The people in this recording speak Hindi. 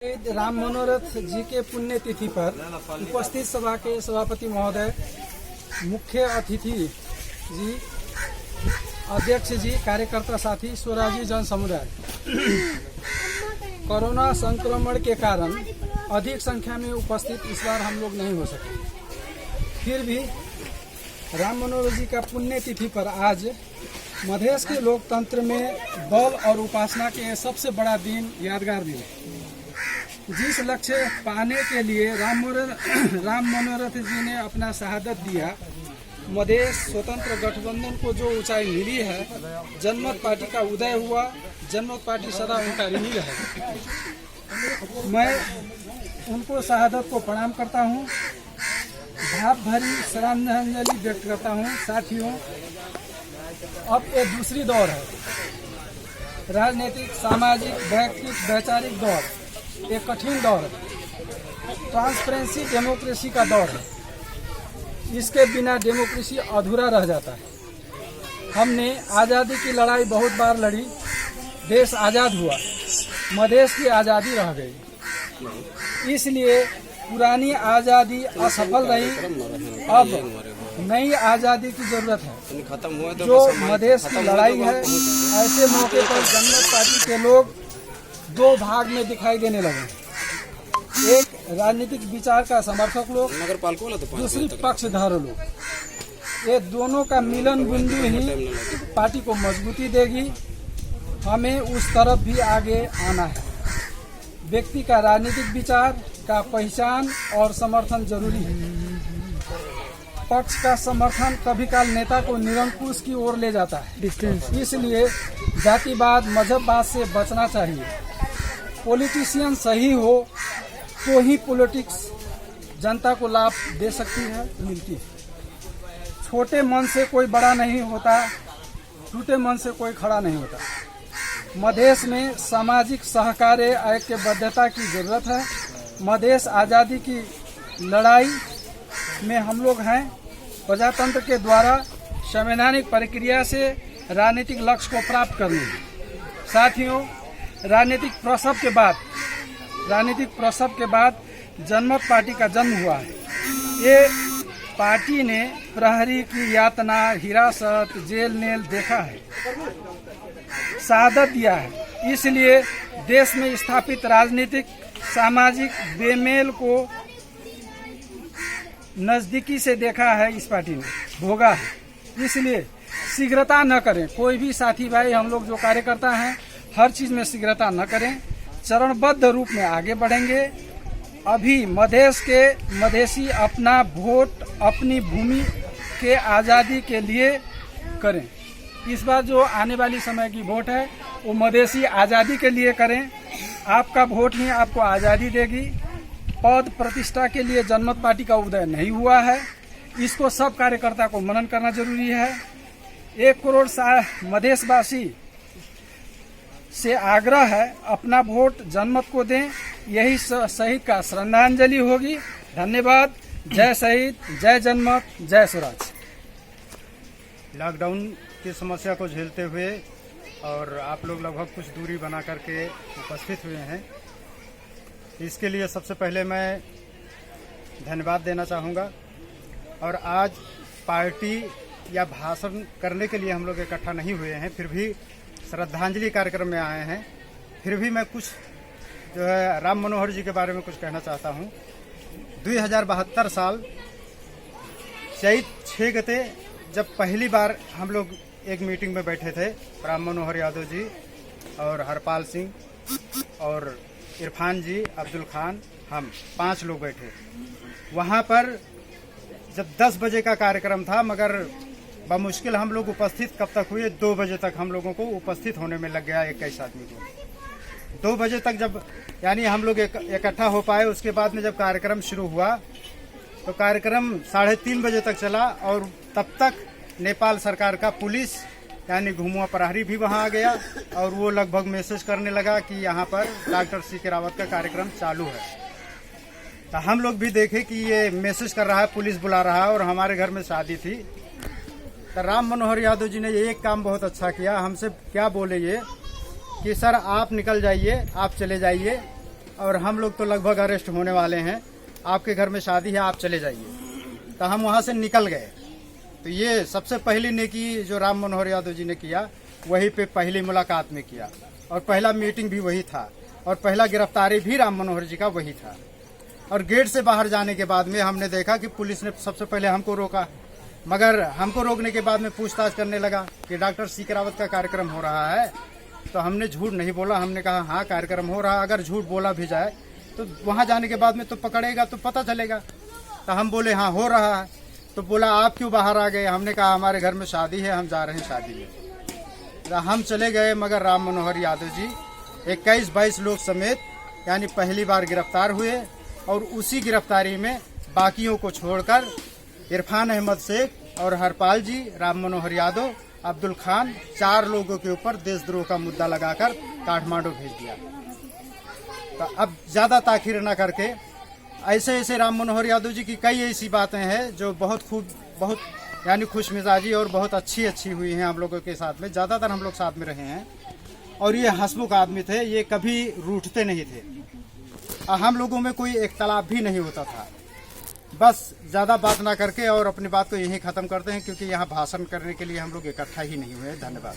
राम मनोरथ जी के पुण्यतिथि पर उपस्थित सभा के सभापति महोदय, मुख्य अतिथि जी, अध्यक्ष जी, कार्यकर्ता साथी, स्वराजी जन समुदाय, कोरोना संक्रमण के कारण अधिक संख्या में उपस्थित इस बार हम लोग नहीं हो सके। फिर भी राम मनोरथ जी का पुण्यतिथि पर आज मधेश के लोकतंत्र में बल और उपासना के सबसे बड़ा दिन, यादगार दिन है। जिस लक्ष्य पाने के लिए राम मनोरथ जी ने अपना शहादत दिया, मधेश स्वतंत्र गठबंधन को जो ऊंचाई मिली है, जनमत पार्टी का उदय हुआ, जनमत पार्टी सदा उनका ऋणी रहे। मैं उनको शहादत को प्रणाम करता हूं, भाव भरी श्रद्धांजलि व्यक्त करता हूं। साथियों, अब ये दूसरी दौर है, राजनीतिक, सामाजिक, वैयक्तिक, वैचारिक दौर, एक कठिन दौर है, ट्रांसपेरेंसी डेमोक्रेसी का दौर है। इसके बिना डेमोक्रेसी अधूरा रह जाता है। हमने आज़ादी की लड़ाई बहुत बार लड़ी, देश आज़ाद हुआ, मधेश की आज़ादी रह गई। इसलिए पुरानी आज़ादी असफल रही, अब नई आज़ादी की जरूरत है। जो मधेश की लड़ाई है, ऐसे मौके पर जनमत पार्टी के लोग दो भाग में दिखाई देने लगे। एक राजनीतिक विचार का समर्थक लोग, दूसरी पक्षधार लोग। ये दोनों का मिलन बिंदु ही पार्टी को मजबूती देगी। हमें उस तरफ भी आगे आना है। व्यक्ति का राजनीतिक विचार का पहचान और समर्थन जरूरी है। पक्ष का समर्थन कभी काल नेता को निरंकुश की ओर ले जाता है। इसलिए जातिवाद, मजहबवाद से बचना चाहिए। पॉलिटिशियन सही हो तो ही पॉलिटिक्स जनता को लाभ दे सकती है, मिलती है। छोटे मन से कोई बड़ा नहीं होता, टूटे मन से कोई खड़ा नहीं होता। मधेश में सामाजिक सहकार्य, ऐक्यबद्धता की जरूरत है। मधेश आज़ादी की लड़ाई में हम लोग हैं। प्रजातंत्र के द्वारा संवैधानिक प्रक्रिया से राजनीतिक लक्ष्य को प्राप्त करने। साथियों, राजनीतिक प्रसव के बाद जनमत पार्टी का जन्म हुआ है। ये पार्टी ने प्रहरी की यातना, हिरासत, जेल नेल देखा है, शहादत दिया है। इसलिए देश में स्थापित राजनीतिक सामाजिक बेमेल को नजदीकी से देखा है, इस पार्टी ने भोगा है। इसलिए शीघ्रता न करें। कोई भी साथी भाई, हम लोग जो कार्यकर्ता हैं, हर चीज में शीघ्रता न करें, चरणबद्ध रूप में आगे बढ़ेंगे। अभी मधेसी अपना वोट अपनी भूमि के आज़ादी के लिए करें। इस बार जो आने वाली समय की वोट है, वो मधेसी आज़ादी के लिए करें। आपका वोट ही आपको आज़ादी देगी। पद प्रतिष्ठा के लिए जनमत पार्टी का उदय नहीं हुआ है, इसको सब कार्यकर्ता को मनन करना जरूरी है। 1 करोड़ मधेशवासी से आग्रह है, अपना वोट जनमत को दें। यही शहीद का श्रद्धांजलि होगी। धन्यवाद। जय शहीद, जय जनमत, जय स्वराज। लॉकडाउन की समस्या को झेलते हुए और आप लोग लगभग कुछ दूरी बना करके उपस्थित हुए हैं, इसके लिए सबसे पहले मैं धन्यवाद देना चाहूँगा। और आज पार्टी या भाषण करने के लिए हम लोग इकट्ठा नहीं हुए हैं, फिर भी श्रद्धांजलि कार्यक्रम में आए हैं। फिर भी मैं कुछ जो है राम मनोहर जी के बारे में कुछ कहना चाहता हूँ। 2072 साल चैत 6 गते जब पहली बार हम लोग एक मीटिंग में बैठे थे, राम मनोहर यादव जी और हरपाल सिंह और इरफान जी, अब्दुल खान, हम 5 लोग बैठे। वहाँ पर जब 10 बजे का कार्यक्रम था, मगर बमुश्किल हम लोग उपस्थित कब तक हुए, 2 बजे तक हम लोगों को उपस्थित होने में लग गया 21 आदमी को। 2 बजे तक जब यानी हम लोग इकट्ठा हो पाए, उसके बाद में जब कार्यक्रम शुरू हुआ तो कार्यक्रम 3:30 बजे तक चला। और तब तक नेपाल सरकार का पुलिस यानी घुमुआ प्रहरी भी वहां आ गया और वो लगभग मैसेज करने लगा कि यहाँ पर डॉक्टर सीके रावत का कार्यक्रम चालू है। तो हम लोग भी देखे कि ये मैसेज कर रहा है, पुलिस बुला रहा है, और हमारे घर में शादी थी। तो राम मनोहर यादव जी ने एक काम बहुत अच्छा किया। हमसे क्या बोले ये कि सर आप निकल जाइए, आप चले जाइए, और हम लोग तो लगभग अरेस्ट होने वाले हैं, आपके घर में शादी है, आप चले जाइए। तो हम वहाँ से निकल गए। तो ये सबसे पहली नेकी जो राम मनोहर यादव जी ने किया, वहीं पे पहली मुलाकात में किया, और पहला मीटिंग भी वही था, और पहला गिरफ्तारी भी राम मनोहर जी का वही था। और गेट से बाहर जाने के बाद में हमने देखा कि पुलिस ने सबसे पहले हमको रोका, मगर हमको रोकने के बाद में पूछताछ करने लगा कि डॉक्टर सीके रावत का कार्यक्रम हो रहा है। तो हमने झूठ नहीं बोला, हमने कहा हाँ कार्यक्रम हो रहा है। अगर झूठ बोला भी जाए तो वहाँ जाने के बाद में तो पकड़ेगा तो पता चलेगा। तो हम बोले हाँ हो रहा है। तो बोला आप क्यों बाहर आ गए? हमने कहा हमारे घर में शादी है, हम जा रहे हैं शादी में। तो हम चले गए, मगर राम मनोहर यादव जी 21-22 लोग समेत यानी पहली बार गिरफ्तार हुए, और उसी गिरफ्तारी में बाकियों को छोड़कर इरफान अहमद शेख और हरपाल जी, राम मनोहर यादव, अब्दुल खान, 4 लोगों के ऊपर देशद्रोह का मुद्दा लगाकर काठमांडू भेज दिया। तो अब ज्यादा ताखीर न करके ऐसे राम मनोहर यादव जी की कई ऐसी बातें हैं जो बहुत यानी खुश मिजाजी और बहुत अच्छी हुई हैं हम लोगों के साथ में। ज्यादातर हम लोग साथ में रहे हैं, और ये हंसमुख आदमी थे, ये कभी रूठते नहीं थे। हम लोगों में कोई इख्तलाफ भी नहीं होता था। बस ज्यादा बात ना करके और अपनी बात को यहीं खत्म करते हैं, क्योंकि यहाँ भाषण करने के लिए हम लोग इकट्ठा ही नहीं हुए। धन्यवाद।